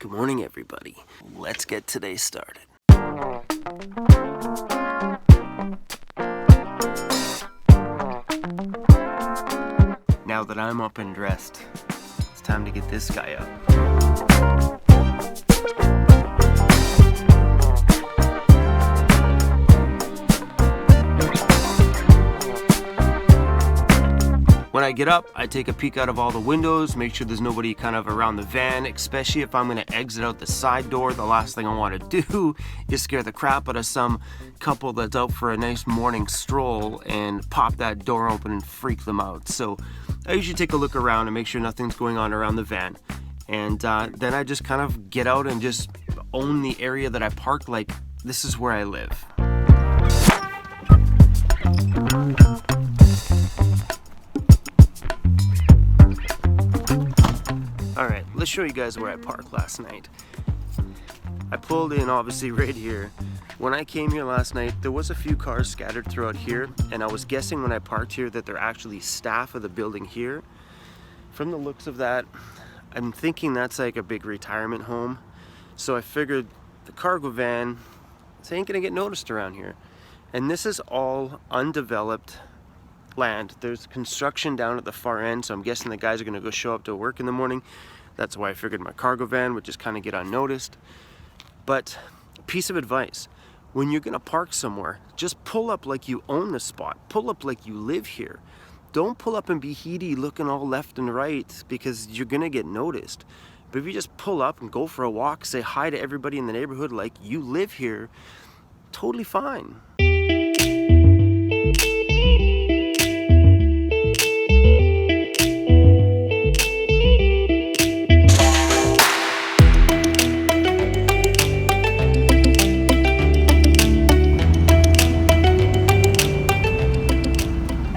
Good morning, everybody. Let's get today started. Now that I'm up and dressed, it's time to get this guy up. When I get up, I take a peek out of all the windows, make sure there's nobody kind of around the van, especially if I'm gonna exit out the side door. The last thing I wanna do is scare the crap out of some couple that's out for a nice morning stroll and pop that door open and freak them out. So I usually take a look around and make sure nothing's going on around the van. And then I just kind of get out and just own the area that I park like this is where I live. Alright, let's show you guys where I parked last night. I pulled in obviously right here. When I came here last night, there was a few cars scattered throughout here, and I was guessing when I parked here that they're actually staff of the building here. From the looks of that, I'm thinking that's like a big retirement home. So I figured the cargo van, it ain't gonna get noticed around here. And this is all undeveloped land. There's construction down at the far end, so I'm guessing the guys are gonna go show up to work in the morning. That's why I figured my cargo van would just kind of get unnoticed. But piece of advice, when you're gonna park somewhere, just pull up like you own the spot. Pull up like you live here. Don't pull up and be heady looking all left and right because you're gonna get noticed. But if you just pull up and go for a walk, say hi to everybody in the neighborhood like you live here, totally fine.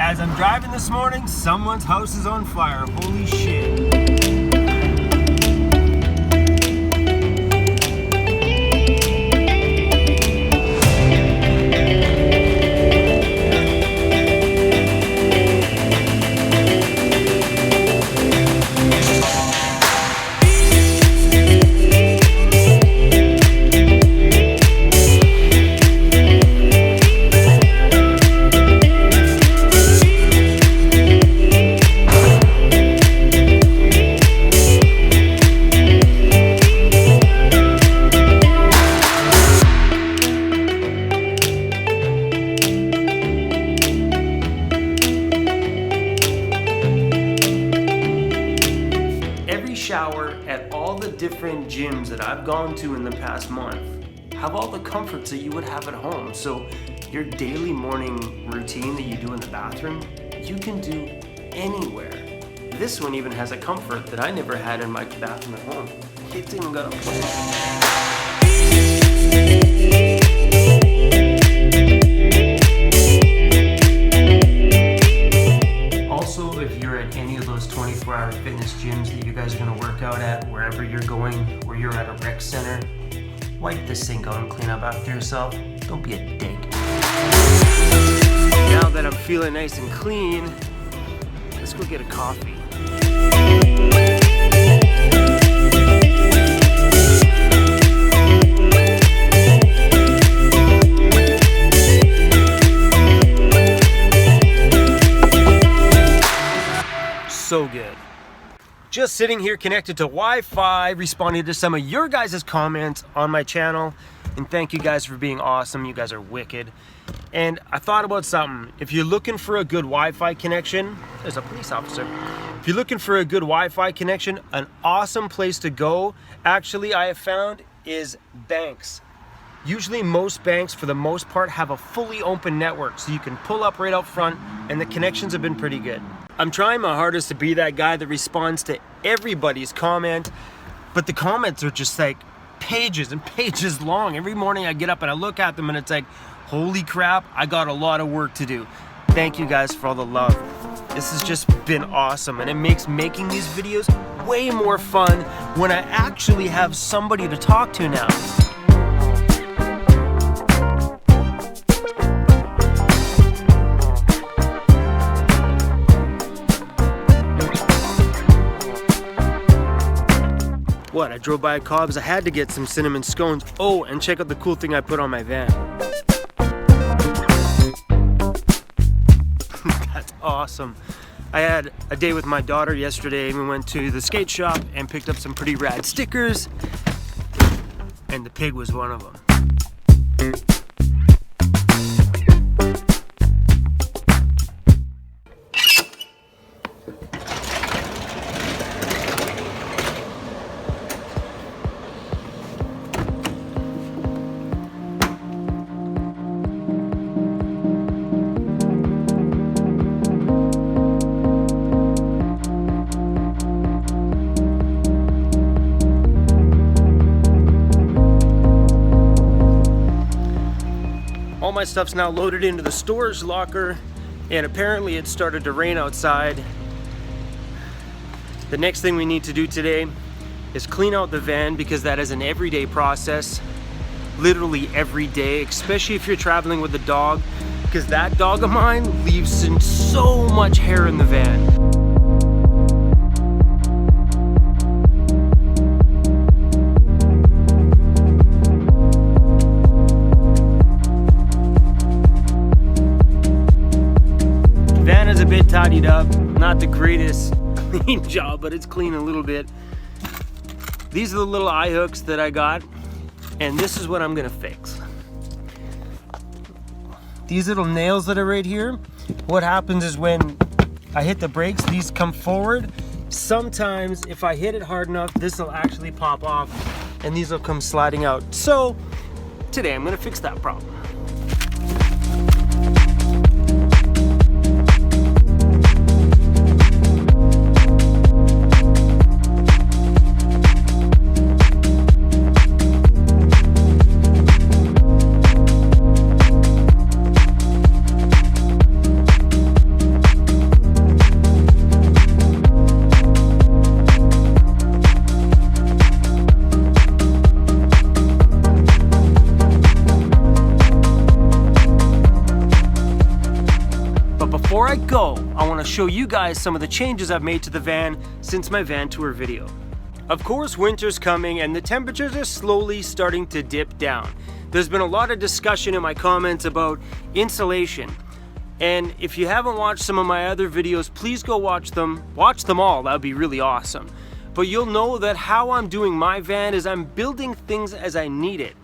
As I'm driving this morning, someone's house is on fire. Holy shit. Shower at all the different gyms that I've gone to in the past month have all the comforts that you would have at home. So your daily morning routine that you do in the bathroom, you can do anywhere. This one even has a comfort that I never had in my bathroom at home. It's even got a plate. Also, if you're at any of those 24-hour fitness gyms that you guys are gonna work out at, wherever you're going, or you're at a rec center, wipe the sink out and clean up after yourself. Don't be a dick. Now that I'm feeling nice and clean, let's go get a coffee. So good. Just sitting here connected to Wi-Fi, responding to some of your guys' comments on my channel. And thank you guys for being awesome. You guys are wicked. And I thought about something. If you're looking for a good Wi-Fi connection, there's a police officer. If you're looking for a good Wi-Fi connection, an awesome place to go, actually, I have found, is banks. Usually most banks, for the most part, have a fully open network, so you can pull up right out front, and the connections have been pretty good. I'm trying my hardest to be that guy that responds to everybody's comment, but the comments are just like pages and pages long. Every morning I get up and I look at them and it's like, holy crap, I got a lot of work to do. Thank you guys for all the love. This has just been awesome, and it makes making these videos way more fun when I actually have somebody to talk to now. What, I drove by Cobb's, I had to get some cinnamon scones. Oh, and check out the cool thing I put on my van. That's awesome. I had a day with my daughter yesterday. We went to the skate shop and picked up some pretty rad stickers, and the pig was one of them. All my stuff's now loaded into the storage locker, and apparently it started to rain outside. The next thing we need to do today is clean out the van, because that is an everyday process, literally every day, especially if you're traveling with a dog, because that dog of mine leaves in so much hair in the van. Is a bit tidied up, not the greatest clean job, but it's clean a little bit. These are the little eye hooks that I got, and this is what I'm gonna fix. These little nails that are right here, what happens is when I hit the brakes, these come forward. Sometimes if I hit it hard enough, this will actually pop off and these will come sliding out. So today I'm gonna fix that problem. Before I go, I want to show you guys some of the changes I've made to the van since my van tour video. Of course, winter's coming and the temperatures are slowly starting to dip down. There's been a lot of discussion in my comments about insulation. And if you haven't watched some of my other videos, please go watch them. Watch them all, that would be really awesome. But you'll know that how I'm doing my van is I'm building things as I need it.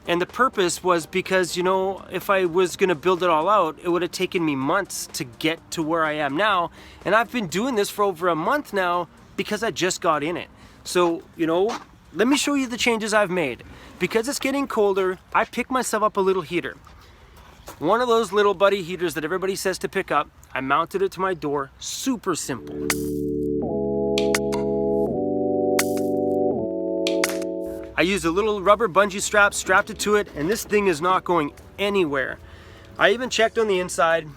And the purpose was because, you know, if I was gonna build it all out, it would have taken me months to get to where I am now. And I've been doing this for over a month now because I just got in it. So, you know, let me show you the changes I've made. Because it's getting colder, I picked myself up a little heater. One of those little buddy heaters that everybody says to pick up. I mounted it to my door, super simple. I used a little rubber bungee strap, strapped it to it, and this thing is not going anywhere. I even checked on the inside.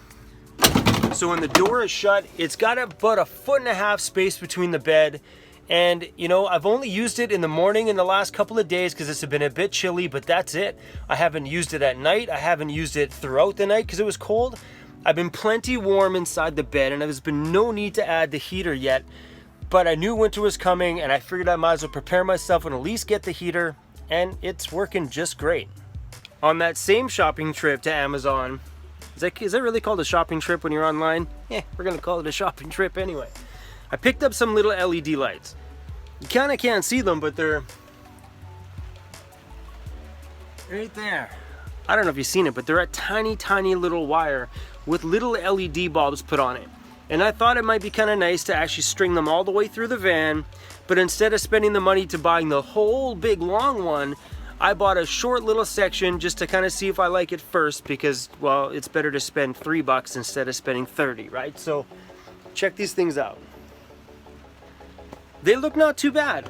So when the door is shut, it's got about 1.5 feet space between the bed. And you know, I've only used it in the morning in the last couple of days because it's been a bit chilly, but that's it. I haven't used it at night. I haven't used it throughout the night because it was cold. I've been plenty warm inside the bed, and there's been no need to add the heater yet. But I knew winter was coming, and I figured I might as well prepare myself and at least get the heater, and it's working just great. On that same shopping trip to Amazon, is that really called a shopping trip when you're online? Yeah, we're gonna call it a shopping trip anyway. I picked up some little LED lights. You kinda can't see them, but they're right there. I don't know if you've seen it, but they're a tiny, tiny little wire with little LED bulbs put on it. And I thought it might be kind of nice to actually string them all the way through the van, but instead of spending the money to buying the whole big long one, I bought a short little section just to kind of see if I like it first, because, well, it's better to spend $3 instead of spending 30, right? So check these things out. They look not too bad.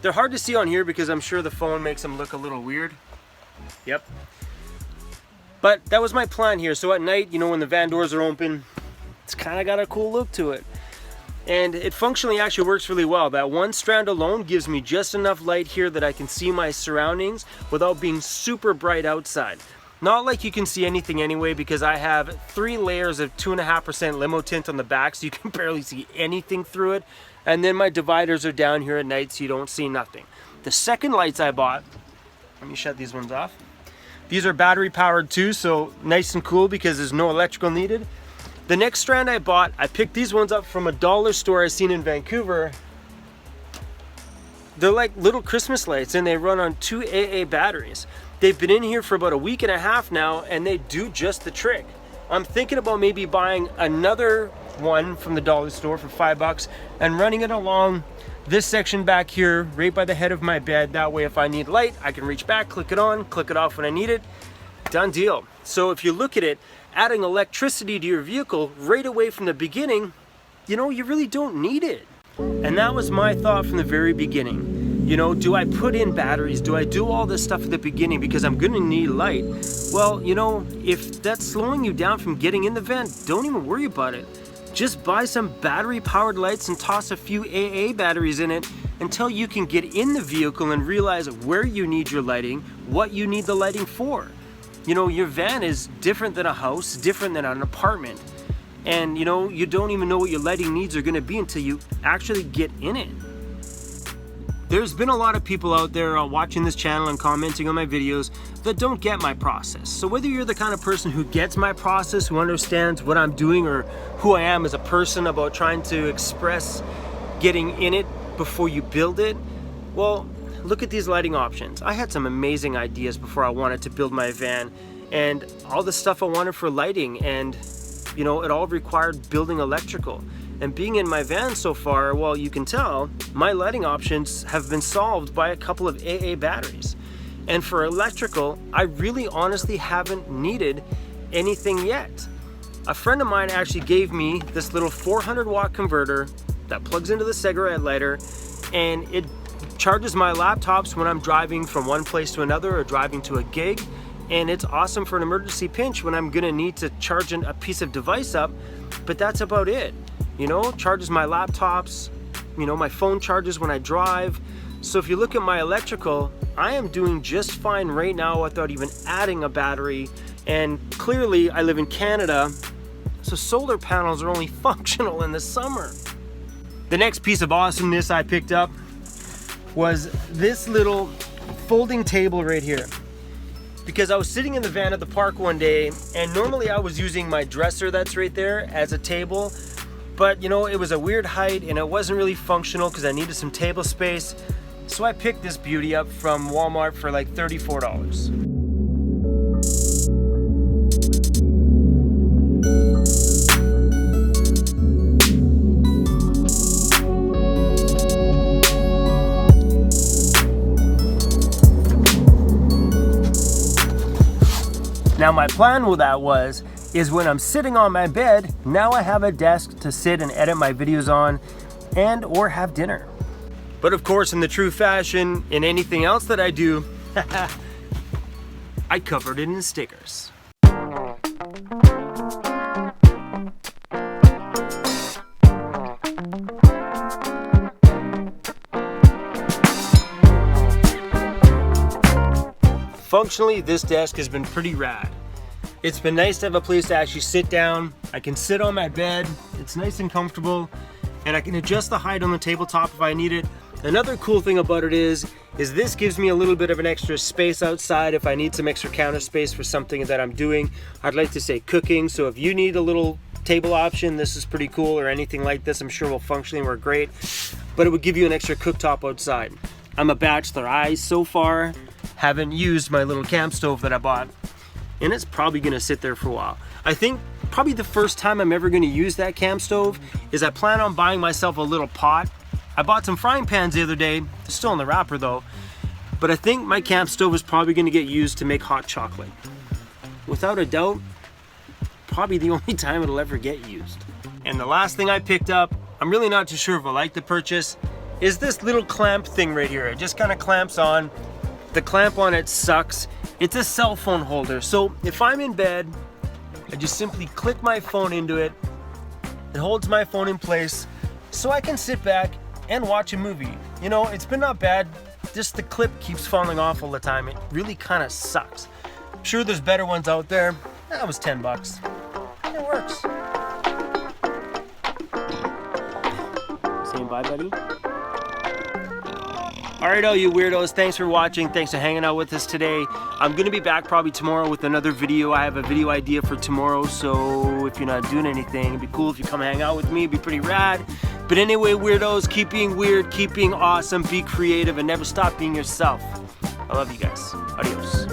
They're hard to see on here because I'm sure the phone makes them look a little weird. Yep. But that was my plan here. So at night, you know, when the van doors are open, it's kind of got a cool look to it. And it functionally actually works really well. That one strand alone gives me just enough light here that I can see my surroundings without being super bright outside. Not like you can see anything anyway, because I have 3 layers of 2.5% limo tint on the back, so you can barely see anything through it. And then my dividers are down here at night so you don't see nothing. The second lights I bought, let me shut these ones off. These are battery powered too, so nice and cool because there's no electrical needed. The next strand I bought, I picked these ones up from a dollar store I seen in Vancouver. They're like little Christmas lights and they run on 2 AA batteries. They've been in here for about a week and a half now and they do just the trick. I'm thinking about maybe buying another one from the dollar store for $5 and running it along this section back here right by the head of my bed. That way if I need light, I can reach back, click it on, click it off when I need it. Done deal. So if you look at it, adding electricity to your vehicle right away from the beginning, you know, you really don't need it. And that was my thought from the very beginning. You know, do I put in batteries? Do I do all this stuff at the beginning because I'm gonna need light? Well, you know, if that's slowing you down from getting in the van, don't even worry about it. Just buy some battery powered lights and toss a few AA batteries in it until you can get in the vehicle and realize where you need your lighting, what you need the lighting for. You know, your van is different than a house, different than an apartment. And you know, you don't even know what your lighting needs are gonna be until you actually get in it. There's been a lot of people out there watching this channel and commenting on my videos that don't get my process. So whether you're the kind of person who gets my process, who understands what I'm doing or who I am as a person about trying to express getting in it before you build it, well, look at these lighting options. I had some amazing ideas before I wanted to build my van and all the stuff I wanted for lighting, and you know, it all required building electrical. And being in my van so far, well, you can tell my lighting options have been solved by a couple of AA batteries. And for electrical, I really honestly haven't needed anything yet. A friend of mine actually gave me this little 400 watt converter that plugs into the cigarette lighter, and it charges my laptops when I'm driving from one place to another or driving to a gig. And it's awesome for an emergency pinch when I'm gonna need to charge a piece of device up, but that's about it. You know, charges my laptops, you know, my phone charges when I drive. So if you look at my electrical, I am doing just fine right now without even adding a battery. And clearly I live in Canada, so solar panels are only functional in the summer. The next piece of awesomeness I picked up was this little folding table right here. Because I was sitting in the van at the park one day, and normally I was using my dresser that's right there as a table, but you know, it was a weird height and it wasn't really functional because I needed some table space. So I picked this beauty up from Walmart for like $34. Now my plan with that is when I'm sitting on my bed, now I have a desk to sit and edit my videos on and or have dinner. But of course, in the true fashion, in anything else that I do, I covered it in stickers. Functionally, this desk has been pretty rad. It's been nice to have a place to actually sit down. I can sit on my bed, it's nice and comfortable, and I can adjust the height on the tabletop if I need it. Another cool thing about it is this gives me a little bit of an extra space outside if I need some extra counter space for something that I'm doing. I'd like to say cooking, so if you need a little table option, this is pretty cool, or anything like this, I'm sure will functionally work great, but it would give you an extra cooktop outside. I'm a bachelor. I, so far, haven't used my little camp stove that I bought, and it's probably gonna sit there for a while. I think probably the first time I'm ever gonna use that camp stove is I plan on buying myself a little pot. I bought some frying pans the other day, still in the wrapper though, but I think my camp stove is probably gonna get used to make hot chocolate. Without a doubt, probably the only time it'll ever get used. And the last thing I picked up, I'm really not too sure if I like the purchase, is this little clamp thing right here. It just kind of clamps on. The clamp on it sucks. It's a cell phone holder. So if I'm in bed, I just simply click my phone into it. It holds my phone in place so I can sit back and watch a movie. You know, it's been not bad. Just the clip keeps falling off all the time. It really kind of sucks. I'm sure there's better ones out there. That was $10. It works. saying bye, buddy? Alright, all you weirdos, thanks for watching, thanks for hanging out with us today. I'm gonna be back probably tomorrow with another video. I have a video idea for tomorrow, so if you're not doing anything, it'd be cool if you come hang out with me, it'd be pretty rad. But anyway, weirdos, keep being weird, keep being awesome, be creative, and never stop being yourself. I love you guys. Adios.